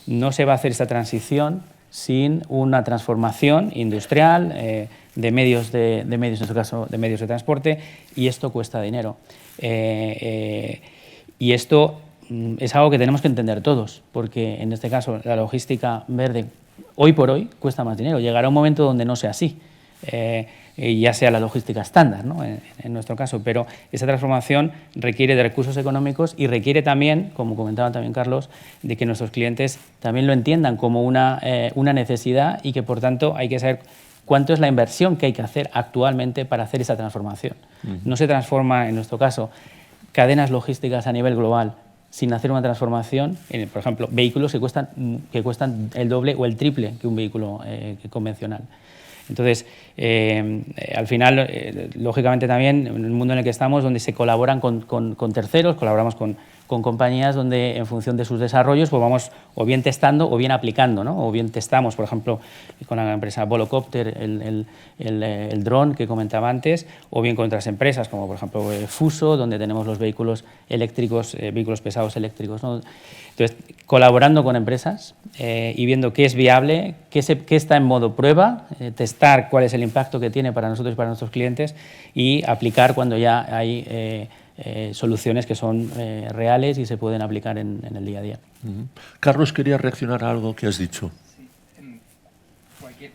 No se va a hacer esta transición sin una transformación industrial de medios, en este caso, de medios de transporte, y esto cuesta dinero. Y esto es algo que tenemos que entender todos, porque en este caso la logística verde hoy por hoy cuesta más dinero. Llegará un momento donde no sea así, ya sea la logística estándar, ¿no?, en nuestro caso, pero esa transformación requiere de recursos económicos y requiere también, como comentaba también Carlos, de que nuestros clientes también lo entiendan como una necesidad, y que por tanto hay que saber cuánto es la inversión que hay que hacer actualmente para hacer esa transformación. No se transforma, en nuestro caso, cadenas logísticas a nivel global sin hacer una transformación, por ejemplo, vehículos que cuestan el doble o el triple que un vehículo convencional. Entonces, al final, lógicamente también, en el mundo en el que estamos, donde se colaboran con terceros, colaboramos con compañías donde, en función de sus desarrollos, pues vamos o bien testando o bien aplicando, ¿no? O bien testamos, por ejemplo, con la empresa Volocopter, el dron que comentaba antes, o bien con otras empresas, como por ejemplo Fuso, donde tenemos los vehículos eléctricos, vehículos pesados eléctricos, ¿no? Entonces, colaborando con empresas y viendo qué es viable, qué está en modo prueba, testar cuál es el impacto que tiene para nosotros y para nuestros clientes, y aplicar cuando ya hay soluciones que son reales y se pueden aplicar en el día a día. Carlos quería reaccionar a algo que has dicho. Sí. Cualquier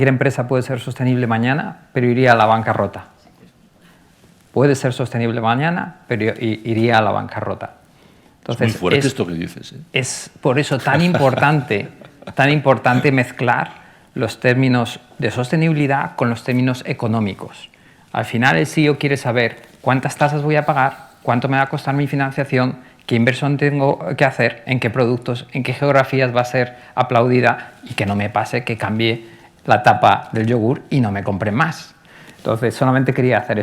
empresa puede ser sostenible mañana, pero iría a la bancarrota. Puede ser sostenible mañana, pero iría a la bancarrota. Entonces, es muy fuerte esto que dices, ¿eh? Es por eso tan importante mezclar los términos de sostenibilidad con los términos económicos. Al final el CEO quiere saber cuántas tasas voy a pagar, cuánto me va a costar mi financiación, qué inversión tengo que hacer, en qué productos, en qué geografías va a ser aplaudida, y que no me pase que cambie la tapa del yogur y no me compre más. Entonces, solamente quería hacer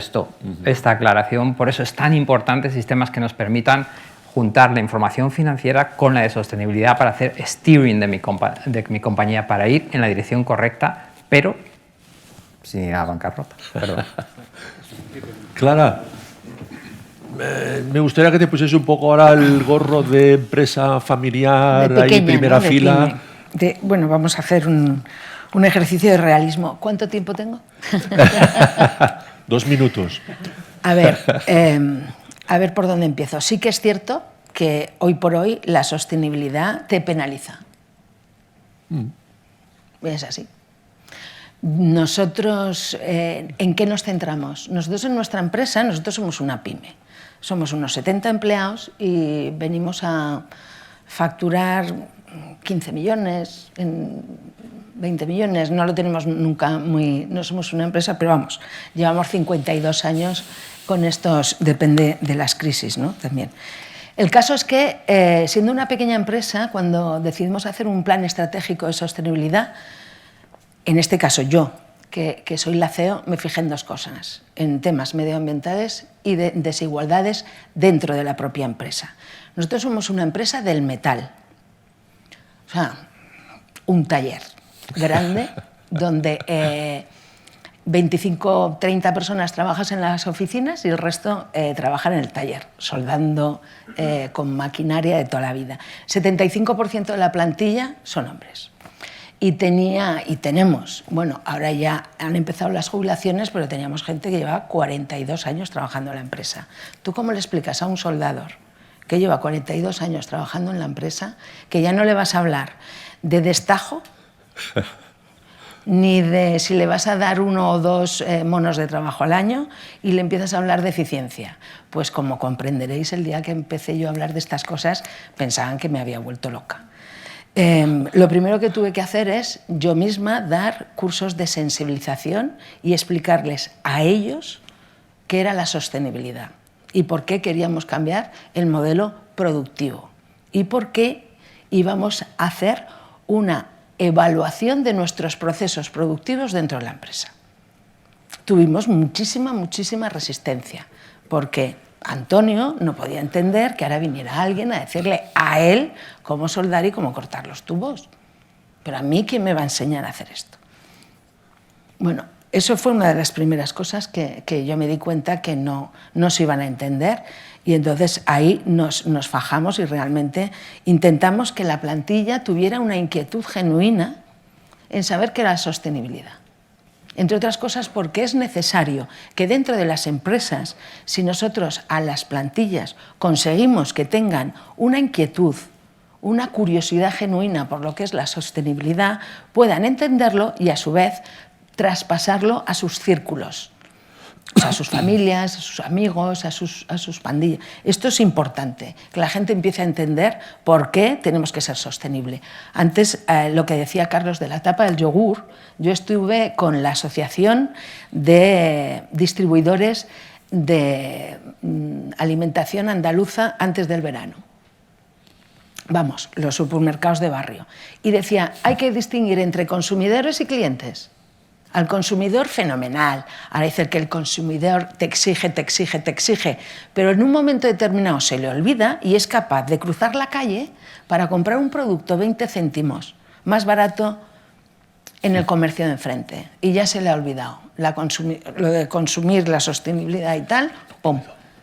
esta aclaración. Por eso es tan importante sistemas que nos permitan juntar la información financiera con la de sostenibilidad para hacer steering de mi compañía, para ir en la dirección correcta, pero sin ir a bancarrota. Perdón. Clara, me gustaría que te pusiese un poco ahora el gorro de empresa familiar, de pequeña, ahí primera ¿no? fila. Bueno, vamos a hacer un ejercicio de realismo. ¿Cuánto tiempo tengo? 2 minutos. A ver por dónde empiezo. Sí que es cierto que hoy por hoy la sostenibilidad te penaliza. Es así. Nosotros, ¿en qué nos centramos? Nosotros en nuestra empresa, nosotros somos una pyme. Somos unos 70 empleados y venimos a facturar 15 millones, 20 millones, no lo tenemos nunca no somos una empresa, pero vamos, llevamos 52 años con estos, depende de las crisis, ¿no? También. El caso es que, siendo una pequeña empresa, cuando decidimos hacer un plan estratégico de sostenibilidad, en este caso yo, que soy la CEO, me fijé en dos cosas, en temas medioambientales y de desigualdades dentro de la propia empresa. Nosotros somos una empresa del metal, o sea, un taller grande donde 25, 30 personas trabajan en las oficinas y el resto trabajan en el taller, soldando con maquinaria de toda la vida. 75% de la plantilla son hombres. Y tenemos, bueno, ahora ya han empezado las jubilaciones, pero teníamos gente que llevaba 42 años trabajando en la empresa. ¿Tú cómo le explicas a un soldador que lleva 42 años trabajando en la empresa que ya no le vas a hablar de destajo ni de si le vas a dar 1 o 2 monos de trabajo al año y le empiezas a hablar de eficiencia? Pues como comprenderéis, el día que empecé yo a hablar de estas cosas pensaban que me había vuelto loca. Lo primero que tuve que hacer es yo misma dar cursos de sensibilización y explicarles a ellos qué era la sostenibilidad y por qué queríamos cambiar el modelo productivo y por qué íbamos a hacer una evaluación de nuestros procesos productivos dentro de la empresa. Tuvimos muchísima resistencia porque Antonio no podía entender que ahora viniera alguien a decirle a él cómo soldar y cómo cortar los tubos. Pero a mí, ¿quién me va a enseñar a hacer esto? Bueno, eso fue una de las primeras cosas que yo me di cuenta que no se iban a entender, y entonces ahí nos fajamos y realmente intentamos que la plantilla tuviera una inquietud genuina en saber qué era la sostenibilidad. Entre otras cosas porque es necesario que dentro de las empresas, si nosotros a las plantillas conseguimos que tengan una inquietud, una curiosidad genuina por lo que es la sostenibilidad, puedan entenderlo y a su vez traspasarlo a sus círculos, o sea, a sus familias, a sus amigos, a sus pandillas. Esto es importante, que la gente empiece a entender por qué tenemos que ser sostenible. Antes, lo que decía Carlos de la tapa del yogur, yo estuve con la Asociación de Distribuidores de Alimentación Andaluza antes del verano. Vamos, los supermercados de barrio. Y decía, hay que distinguir entre consumidores y clientes. Al consumidor, fenomenal. Ahora dice que el consumidor te exige, pero en un momento determinado se le olvida y es capaz de cruzar la calle para comprar un producto 20 céntimos más barato en el comercio de enfrente. Y ya se le ha olvidado lo de consumir, la sostenibilidad y tal, ¡pum!,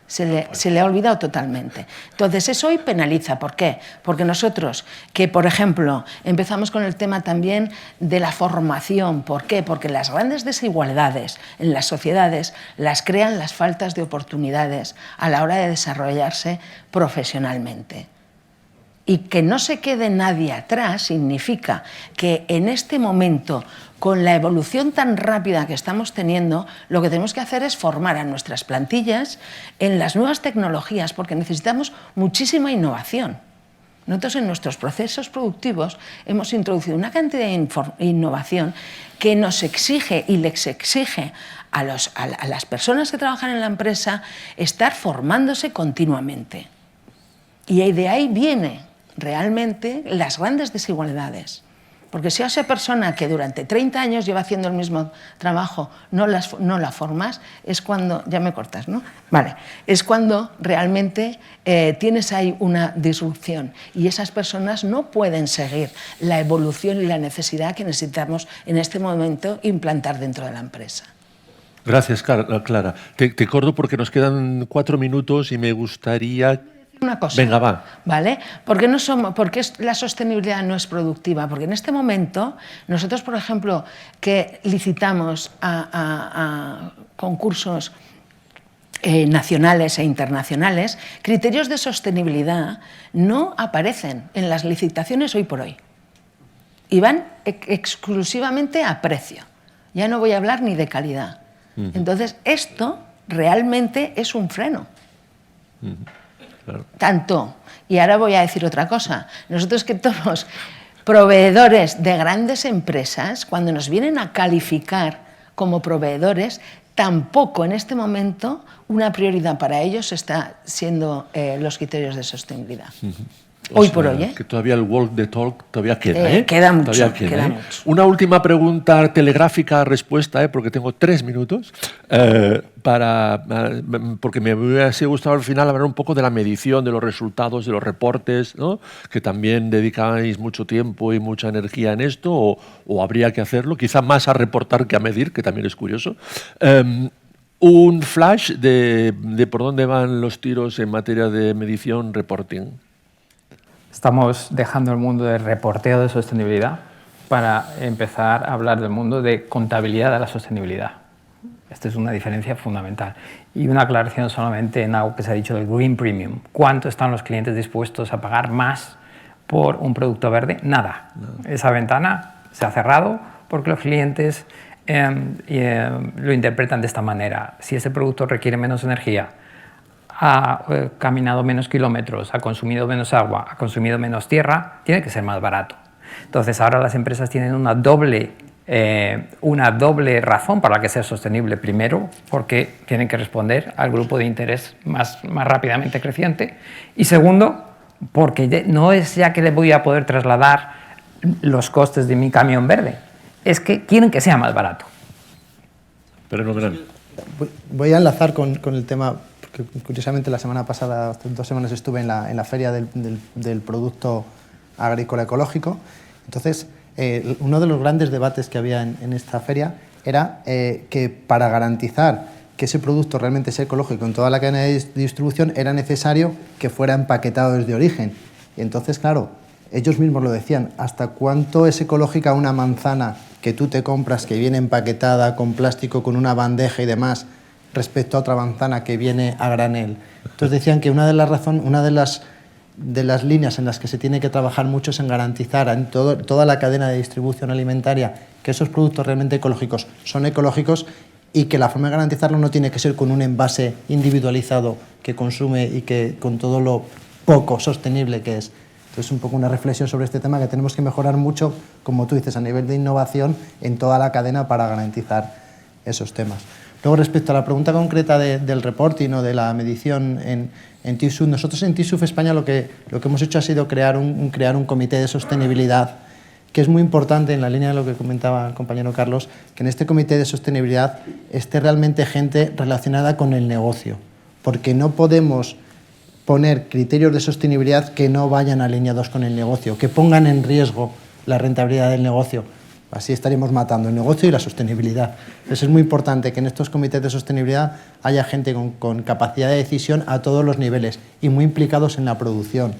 se le ha olvidado totalmente. Entonces, eso hoy penaliza. ¿Por qué? Porque nosotros, que por ejemplo, empezamos con el tema también de la formación. ¿Por qué? Porque las grandes desigualdades en las sociedades las crean las faltas de oportunidades a la hora de desarrollarse profesionalmente. Y que no se quede nadie atrás significa que en este momento, con la evolución tan rápida que estamos teniendo, lo que tenemos que hacer es formar a nuestras plantillas en las nuevas tecnologías, porque necesitamos muchísima innovación. Nosotros en nuestros procesos productivos hemos introducido una cantidad de innovación que nos exige y les exige a las personas que trabajan en la empresa estar formándose continuamente. Y de ahí viene realmente las grandes desigualdades. Porque si a esa persona que durante 30 años lleva haciendo el mismo trabajo no la formas, es cuando, ya me cortas, ¿no? Vale, es cuando realmente tienes ahí una disrupción y esas personas no pueden seguir la evolución y la necesidad que necesitamos en este momento implantar dentro de la empresa. Gracias, Clara. Te corto porque nos quedan 4 minutos y me gustaría... Una cosa. Venga, va. ¿Vale? ¿Por qué la sostenibilidad no es productiva? Porque en este momento, nosotros, por ejemplo, que licitamos a concursos nacionales e internacionales, criterios de sostenibilidad no aparecen en las licitaciones hoy por hoy. Y van exclusivamente a precio. Ya no voy a hablar ni de calidad. Entonces, esto realmente es un freno. Claro. Tanto, y ahora voy a decir otra cosa, nosotros que todos los proveedores de grandes empresas, cuando nos vienen a calificar como proveedores, tampoco en este momento una prioridad para ellos está siendo los criterios de sostenibilidad. Hoy por hoy, ¿eh? Que todavía el walk the talk todavía queda, ¿eh? Queda mucho, Todavía queda mucho. Una última pregunta telegráfica, respuesta, porque tengo 3 minutos, porque me hubiese gustado al final hablar un poco de la medición, de los resultados, de los reportes, ¿no? Que también dedicáis mucho tiempo y mucha energía en esto, o habría que hacerlo, quizá más a reportar que a medir, que también es curioso. Un flash de por dónde van los tiros en materia de medición, reporting. Estamos dejando el mundo del reporteo de sostenibilidad para empezar a hablar del mundo de contabilidad de la sostenibilidad. Esta es una diferencia fundamental. Y una aclaración solamente en algo que se ha dicho del Green Premium. ¿Cuánto están los clientes dispuestos a pagar más por un producto verde? Nada. Esa ventana se ha cerrado porque los clientes lo interpretan de esta manera. Si ese producto requiere menos energía, ha caminado menos kilómetros, ha consumido menos agua, ha consumido menos tierra, tiene que ser más barato. Entonces ahora las empresas tienen una doble razón para que sea sostenible. Primero, porque tienen que responder al grupo de interés más rápidamente creciente. Y segundo, porque no es ya que le voy a poder trasladar los costes de mi camión verde, es que quieren que sea más barato. Pero no verán. Voy a enlazar con el tema, porque curiosamente la semana pasada, hace 2 semanas, estuve en la feria del producto agrícola ecológico. Entonces, uno de los grandes debates que había en esta feria era que para garantizar que ese producto realmente sea ecológico en toda la cadena de distribución era necesario que fuera empaquetado desde origen. Y entonces, claro, ellos mismos lo decían, ¿hasta cuánto es ecológica una manzana que tú te compras que viene empaquetada con plástico, con una bandeja y demás, respecto a otra manzana que viene a granel? Entonces decían que una de las líneas en las que se tiene que trabajar mucho es en garantizar en toda la cadena de distribución alimentaria que esos productos realmente ecológicos son ecológicos, y que la forma de garantizarlo no tiene que ser con un envase individualizado que consume y que con todo lo poco sostenible que es. Entonces, un poco una reflexión sobre este tema, que tenemos que mejorar mucho, como tú dices, a nivel de innovación en toda la cadena para garantizar esos temas. Luego, respecto a la pregunta concreta del reporting o de la medición en TISUF, nosotros en TISUF España lo que hemos hecho ha sido crear un comité de sostenibilidad, que es muy importante, en la línea de lo que comentaba el compañero Carlos, que en este comité de sostenibilidad esté realmente gente relacionada con el negocio, porque no podemos poner criterios de sostenibilidad que no vayan alineados con el negocio, que pongan en riesgo la rentabilidad del negocio. Así estaríamos matando el negocio y la sostenibilidad. Entonces es muy importante que en estos comités de sostenibilidad haya gente con capacidad de decisión a todos los niveles y muy implicados en la producción.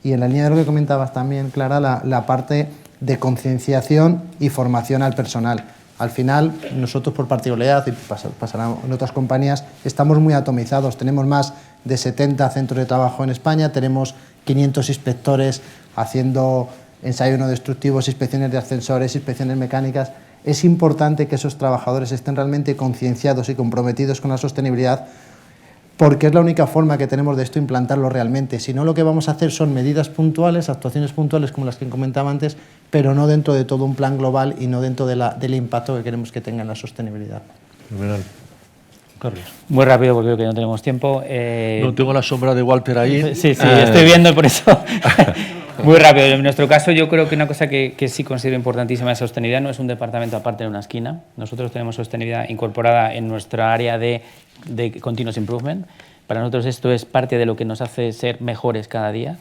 Y en la línea de lo que comentabas también, Clara, la parte de concienciación y formación al personal. Al final, nosotros por particularidad, y pasará en otras compañías, estamos muy atomizados. Tenemos más de 70 centros de trabajo en España, tenemos 500 inspectores haciendo ensayos no destructivos, inspecciones de ascensores, inspecciones mecánicas. Es importante que esos trabajadores estén realmente concienciados y comprometidos con la sostenibilidad, porque es la única forma que tenemos de esto implantarlo realmente. Si no, lo que vamos a hacer son medidas puntuales, actuaciones puntuales como las que comentaba antes, pero no dentro de todo un plan global y no dentro del impacto que queremos que tenga en la sostenibilidad. Fenomenal. Carlos. Muy rápido, porque creo que no tenemos tiempo. No tengo la sombra de Walter ahí. Sí, estoy viendo por eso. Muy rápido. En nuestro caso, yo creo que una cosa que sí considero importantísima es sostenibilidad. No es un departamento aparte en una esquina. Nosotros tenemos sostenibilidad incorporada en nuestra área de continuous improvement. Para nosotros esto es parte de lo que nos hace ser mejores cada día.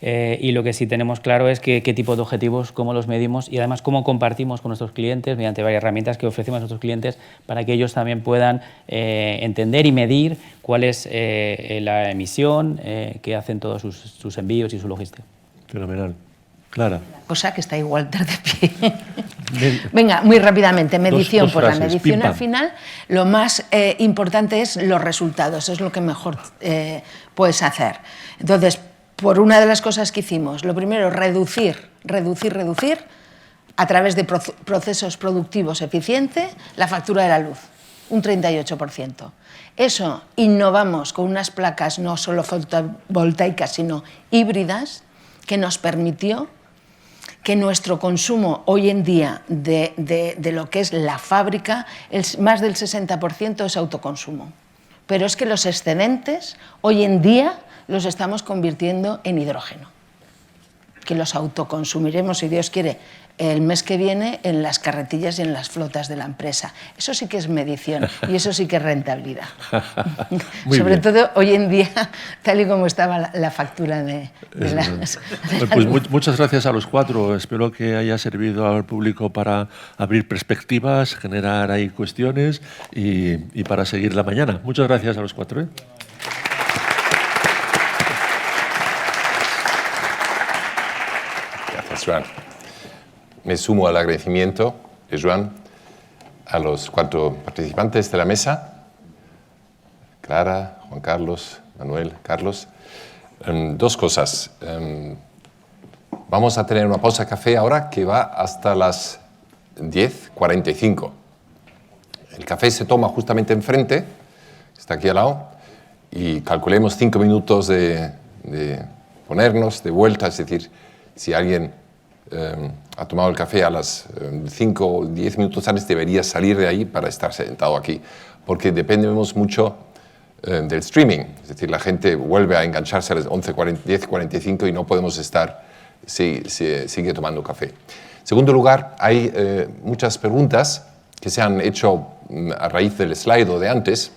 Y lo que sí tenemos claro es qué tipo de objetivos, cómo los medimos y además cómo compartimos con nuestros clientes mediante varias herramientas que ofrecemos a nuestros clientes para que ellos también puedan entender y medir cuál es la emisión que hacen todos sus envíos y su logística. Fenomenal. Clara. Cosa que está ahí Walter de pie. Venga, muy rápidamente, medición. Dos Por la frases, medición pim, pam. al final, lo más importante es los resultados, es lo que mejor puedes hacer. Entonces, por una de las cosas que hicimos, lo primero, reducir a través de procesos productivos eficientes la factura de la luz, un 38%. Eso innovamos con unas placas no solo fotovoltaicas, sino híbridas, que nos permitió que nuestro consumo hoy en día de lo que es la fábrica, más del 60% es autoconsumo. Pero es que los excedentes hoy en día los estamos convirtiendo en hidrógeno, que los autoconsumiremos, si Dios quiere, el mes que viene en las carretillas y en las flotas de la empresa. Eso sí que es medición y eso sí que es rentabilidad. Sobre todo hoy en día, tal y como estaba la factura de las... Pues muchas gracias a los cuatro. Espero que haya servido al público para abrir perspectivas, generar ahí cuestiones y para seguir la mañana. Muchas gracias a los cuatro. Gracias, Joan. Me sumo al agradecimiento de Joan a los 4 participantes de la mesa, Clara, Juan Carlos, Manuel, Carlos. 2 cosas. Vamos a tener una pausa de café ahora que va hasta las 10:45. El café se toma justamente enfrente, está aquí al lado, y calculemos 5 minutos de ponernos de vuelta, es decir, si alguien ha tomado el café a las 5 o 10 minutos antes, debería salir de ahí para estar sentado aquí, porque dependemos mucho del streaming, es decir, la gente vuelve a engancharse a las 10:45 y no podemos estar, sigue tomando café. En segundo lugar, hay muchas preguntas que se han hecho a raíz del slide de antes,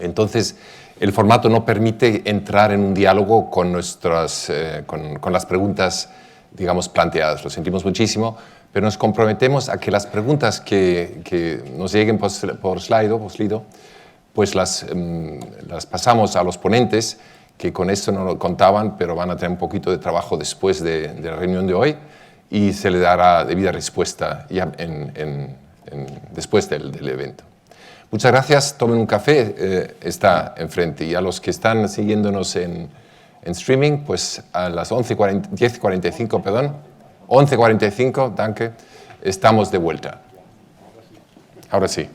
entonces el formato no permite entrar en un diálogo con las preguntas, digamos, planteadas. Lo sentimos muchísimo, pero nos comprometemos a que las preguntas que nos lleguen por Slido, pues las pasamos a los ponentes, que con esto no lo contaban, pero van a tener un poquito de trabajo después de la reunión de hoy y se le dará debida respuesta ya después del evento. Muchas gracias, tomen un café, está enfrente. Y a los que están siguiéndonos en streaming, pues a las 11:45, danke, estamos de vuelta. Ahora sí.